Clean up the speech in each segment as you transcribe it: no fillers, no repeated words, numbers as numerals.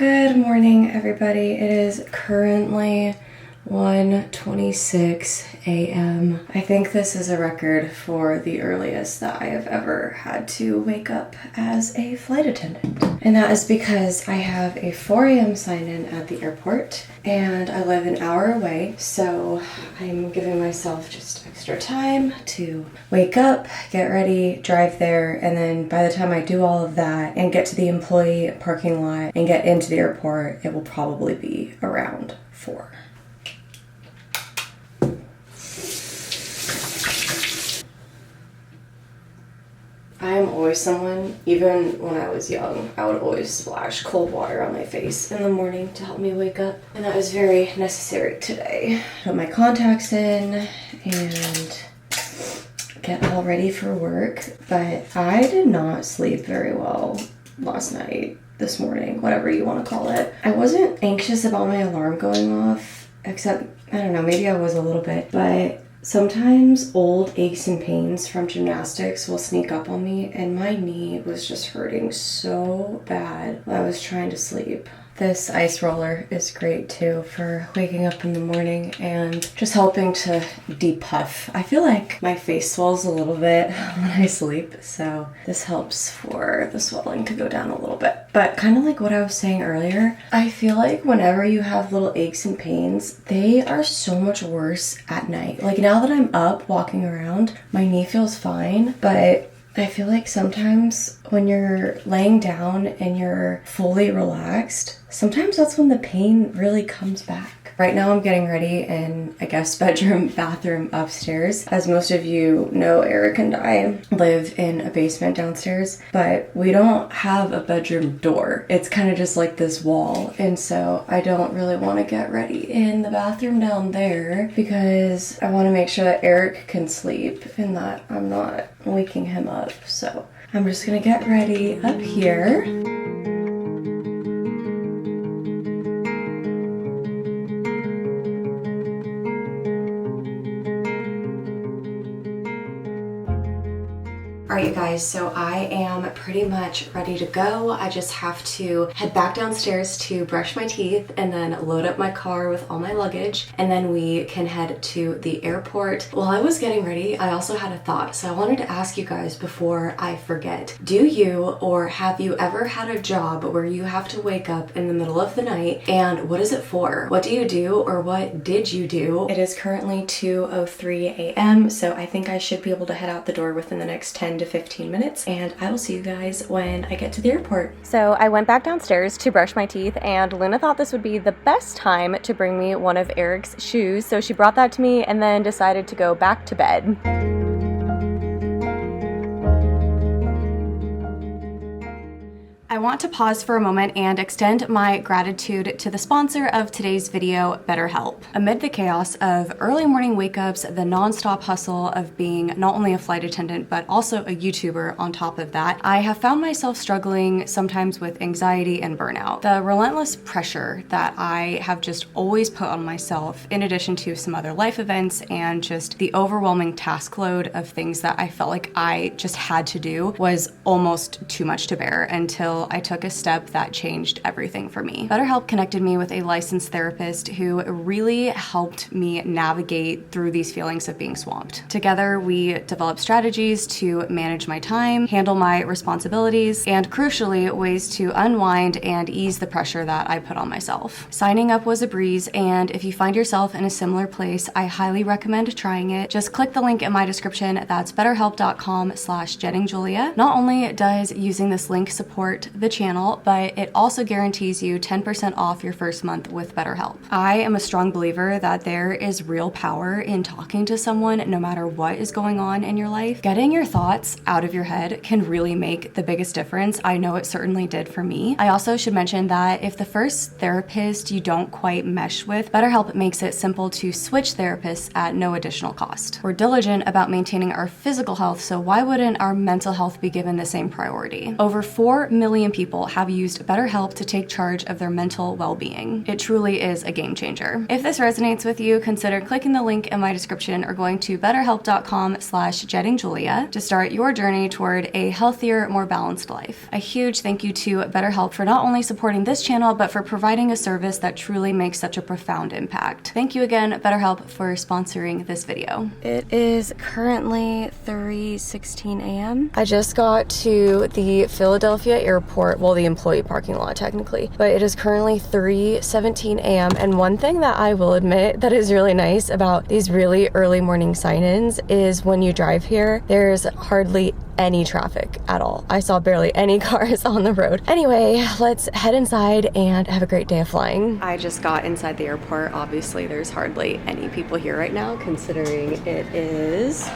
Good morning, everybody. It is currently 1:26 a.m. I think this is a record for the earliest that I have ever had to wake up as a flight attendant. And that is because I have a 4 a.m. sign-in at the airport and I live an hour away, so I'm giving myself just extra time to wake up, get ready, drive there, and then by the time I do all of that and get to the employee parking lot and get into the airport, it will probably be around 4. I am always someone, even when I was young, I would always splash cold water on my face in the morning to help me wake up. And that was very necessary today. Put my contacts in and get all ready for work. But I did not sleep very well last night, this morning, whatever you want to call it. I wasn't anxious about my alarm going off, except, I don't know, maybe I was a little bit, but sometimes old aches and pains from gymnastics will sneak up on me, and my knee was just hurting so bad while I was trying to sleep. This ice roller is great too for waking up in the morning and just helping to depuff. I feel like my face swells a little bit when I sleep, so this helps for the swelling to go down a little bit. But kind of like what I was saying earlier, I feel like whenever you have little aches and pains, they are so much worse at night. Like now that I'm up walking around, my knee feels fine, but I feel like sometimes when you're laying down and you're fully relaxed, sometimes that's when the pain really comes back. Right now I'm getting ready in a guest bathroom upstairs. As most of you know, Eric and I live in a basement downstairs, but we don't have a bedroom door. It's kind of just like this wall. And so I don't really want to get ready in the bathroom down there because I want to make sure that Eric can sleep and that I'm not waking him up. So I'm just gonna get ready up here. Alright you guys, so I am pretty much ready to go. I just have to head back downstairs to brush my teeth and then load up my car with all my luggage, and then we can head to the airport. While I was getting ready, I also had a thought, so I wanted to ask you guys before I forget. Do you or have you ever had a job where you have to wake up in the middle of the night, and what is it for? What do you do, or what did you do? It is currently 2:03 a.m., so I think I should be able to head out the door within the next 10 to 15 minutes, and I will see you guys when I get to the airport. So I went back downstairs to brush my teeth, and Luna thought this would be the best time to bring me one of Eric's shoes, so she brought that to me and then decided to go back to bed. I want to pause for a moment and extend my gratitude to the sponsor of today's video, BetterHelp. Amid the chaos of early morning wake-ups, the non-stop hustle of being not only a flight attendant, but also a YouTuber on top of that, I have found myself struggling sometimes with anxiety and burnout. The relentless pressure that I have just always put on myself, in addition to some other life events and just the overwhelming task load of things that I felt like I just had to do, was almost too much to bear until I took a step that changed everything for me. BetterHelp connected me with a licensed therapist who really helped me navigate through these feelings of being swamped. Together, we developed strategies to manage my time, handle my responsibilities, and crucially, ways to unwind and ease the pressure that I put on myself. Signing up was a breeze, and if you find yourself in a similar place, I highly recommend trying it. Just click the link in my description. That's betterhelp.com/JettingJulia. Not only does using this link support the channel, but it also guarantees you 10% off your first month with BetterHelp. I am a strong believer that there is real power in talking to someone no matter what is going on in your life. Getting your thoughts out of your head can really make the biggest difference. I know it certainly did for me. I also should mention that if the first therapist you don't quite mesh with, BetterHelp makes it simple to switch therapists at no additional cost. We're diligent about maintaining our physical health, so why wouldn't our mental health be given the same priority? Over 4 million million people have used BetterHelp to take charge of their mental well-being. It truly is a game changer. If this resonates with you, consider clicking the link in my description or going to betterhelp.com/jettingjulia to start your journey toward a healthier, more balanced life. A huge thank you to BetterHelp for not only supporting this channel, but for providing a service that truly makes such a profound impact. Thank you again, BetterHelp, for sponsoring this video. It is currently 3:16 a.m. I just got to the Philadelphia airport, well, the employee parking lot technically, but it is currently 3:17 a.m. and one thing that I will admit that is really nice about these really early morning sign-ins is when you drive here, there's hardly any traffic at all. I saw barely any cars on the road. Anyway, let's head inside and have a great day of flying. I just got inside the airport. Obviously, there's hardly any people here right now, considering it is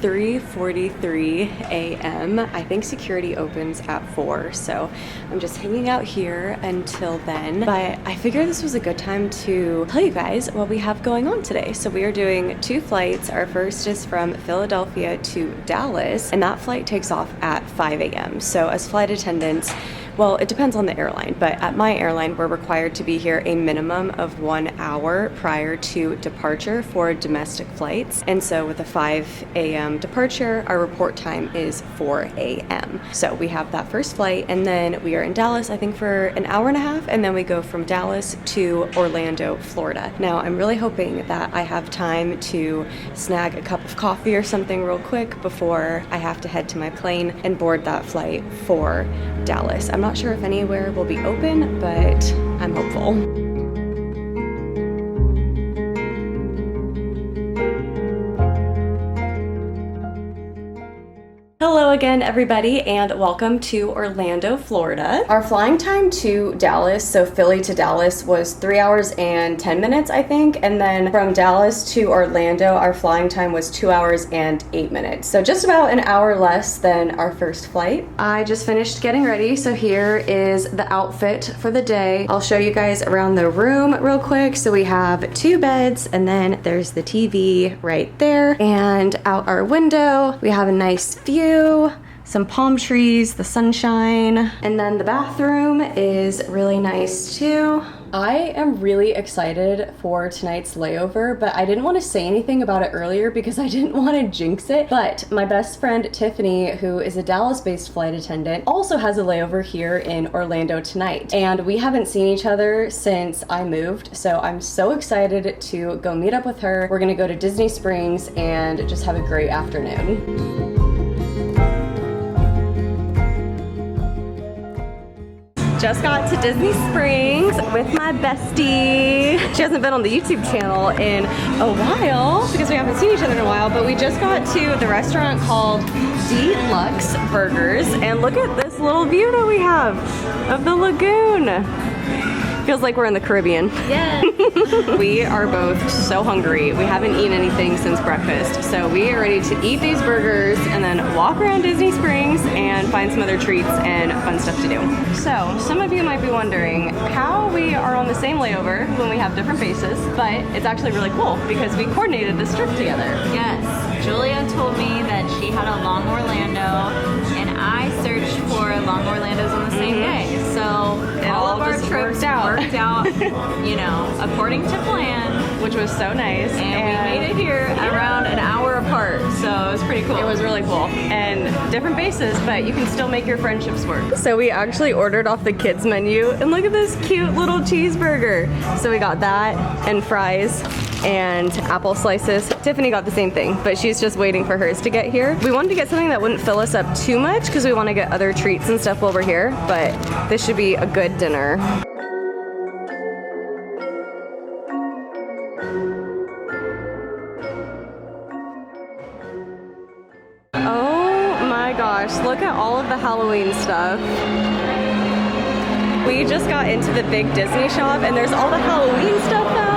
3:43 a.m. I think security opens at 4, so I'm just hanging out here until then. But I figured this was a good time to tell you guys what we have going on today. So we are doing 2 flights. Our first is from Philadelphia to Dallas, and that flight takes off at 5 a.m. So as flight attendants, well, it depends on the airline, but at my airline, we're required to be here a minimum of 1 hour prior to departure for domestic flights. And so with a 5 a.m. departure, our report time is 4 a.m. So we have that first flight, and then we are in Dallas, I think, for an hour and a half, and then we go from Dallas to Orlando, Florida. Now, I'm really hoping that I have time to snag a cup of coffee or something real quick before I have to head to my plane and board that flight for Dallas. I'm not sure if anywhere will be open, but I'm hopeful. Hello again, everybody, and welcome to Orlando, Florida. Our flying time to Dallas, so Philly to Dallas, was 3 hours and 10 minutes, I think. And then from Dallas to Orlando, our flying time was 2 hours and 8 minutes. So just about an hour less than our first flight. I just finished getting ready, so here is the outfit for the day. I'll show you guys around the room real quick. So we have 2 beds, and then there's the TV right there. And out our window, we have a nice view, some palm trees, the sunshine, and then the bathroom is really nice too. I am really excited for tonight's layover, but I didn't want to say anything about it earlier because I didn't want to jinx it. But my best friend Tiffany, who is a Dallas-based flight attendant, also has a layover here in Orlando tonight. And we haven't seen each other since I moved, so I'm so excited to go meet up with her. We're gonna go to Disney Springs and just have a great afternoon. Just got to Disney Springs with my bestie. She hasn't been on the YouTube channel in a while because we haven't seen each other in a while, but we just got to the restaurant called Deluxe Burgers, and look at this little view that we have of the lagoon. Feels like we're in the Caribbean. Yeah. We are both so hungry. We haven't eaten anything since breakfast, so we are ready to eat these burgers and then walk around Disney Springs and find some other treats and fun stuff to do. So, some of you might be wondering how we are on the same layover when we have different bases, but it's actually really cool because we coordinated this trip together. Yes. Julia told me that she had a long Orlando, and I searched for long Orlandos on the same day. So all of our trips worked out, you know, according to plan. Which was so nice. And we made it here around an hour apart, so it was pretty cool. It was really cool. And different bases, but you can still make your friendships work. So we actually ordered off the kids menu, and look at this cute little cheeseburger. So we got that and fries and apple slices. Tiffany got the same thing, but she's just waiting for hers to get here. We wanted to get something that wouldn't fill us up too much because we want to get other treats and stuff while we're here, but this should be a good dinner. Oh my gosh, look at all of the Halloween stuff. We just got into the big Disney shop and there's all the Halloween stuff out.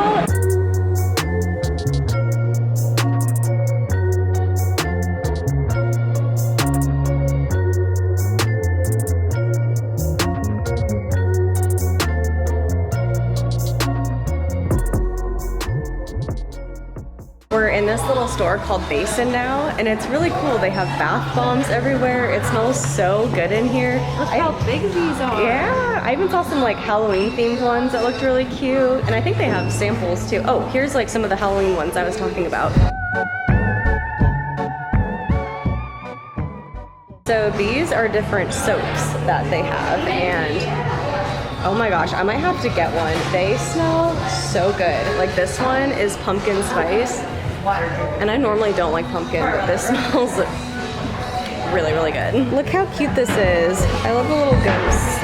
in this little store called Basin now, and it's really cool. They have bath bombs everywhere. It smells so good in here. Look how big these are. Yeah, I even saw some like Halloween themed ones that looked really cute, and I think they have samples too. Oh, here's like some of the Halloween ones I was talking about. So these are different soaps that they have, and oh my gosh, I might have to get one. They smell so good. Like this one is pumpkin spice, and I normally don't like pumpkin, but this smells really, really good. Look how cute this is. I love the little ghosts.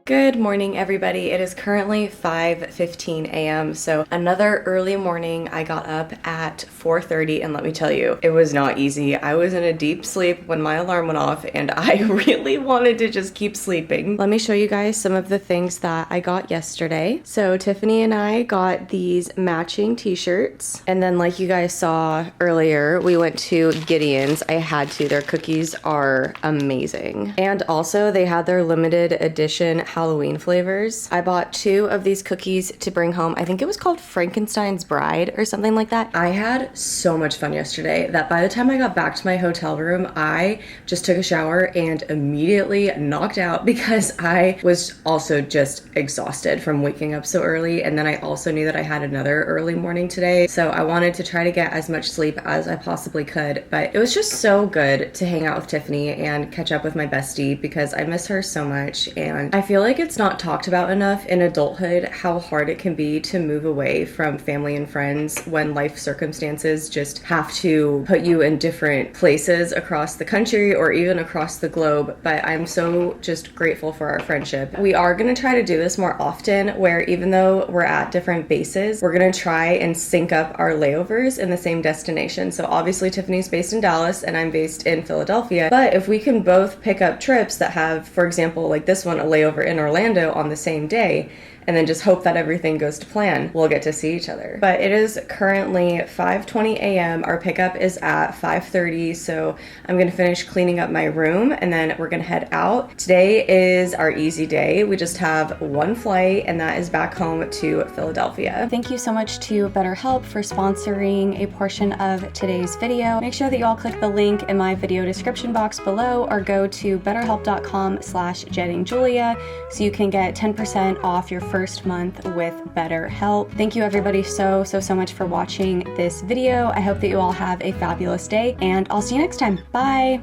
Good morning, everybody. It is currently 5:15 a.m. So another early morning. I got up at 4:30, and let me tell you, it was not easy. I was in a deep sleep when my alarm went off, and I really wanted to just keep sleeping. Let me show you guys some of the things that I got yesterday. So Tiffany and I got these matching t-shirts, and then like you guys saw earlier, we went to Gideon's. I had to. Their cookies are amazing. And also they had their limited edition Halloween flavors. I bought 2 of these cookies to bring home. I think it was called Frankenstein's Bride or something like that. I had so much fun yesterday that by the time I got back to my hotel room, I just took a shower and immediately knocked out because I was also just exhausted from waking up so early. And then I also knew that I had another early morning today. So I wanted to try to get as much sleep as I possibly could. But it was just so good to hang out with Tiffany and catch up with my bestie because I miss her so much. And I feel like it's not talked about enough in adulthood how hard it can be to move away from family and friends when life circumstances just have to put you in different places across the country or even across the globe. But I'm so just grateful for our friendship. We are going to try to do this more often, where even though we're at different bases, we're going to try and sync up our layovers in the same destination. So obviously Tiffany's based in Dallas and I'm based in Philadelphia, but if we can both pick up trips that have, for example, like this one, a layover in Orlando on the same day, and then just hope that everything goes to plan, we'll get to see each other. But it is currently 5:20 a.m. Our pickup is at 5:30, so I'm gonna finish cleaning up my room and then we're gonna head out. Today is our easy day. We just have one flight and that is back home to Philadelphia. Thank you so much to BetterHelp for sponsoring a portion of today's video. Make sure that you all click the link in my video description box below or go to betterhelp.com/jettingjulia so you can get 10% off your first month with BetterHelp. Thank you everybody so much for watching this video. I hope that you all have a fabulous day and I'll see you next time. Bye!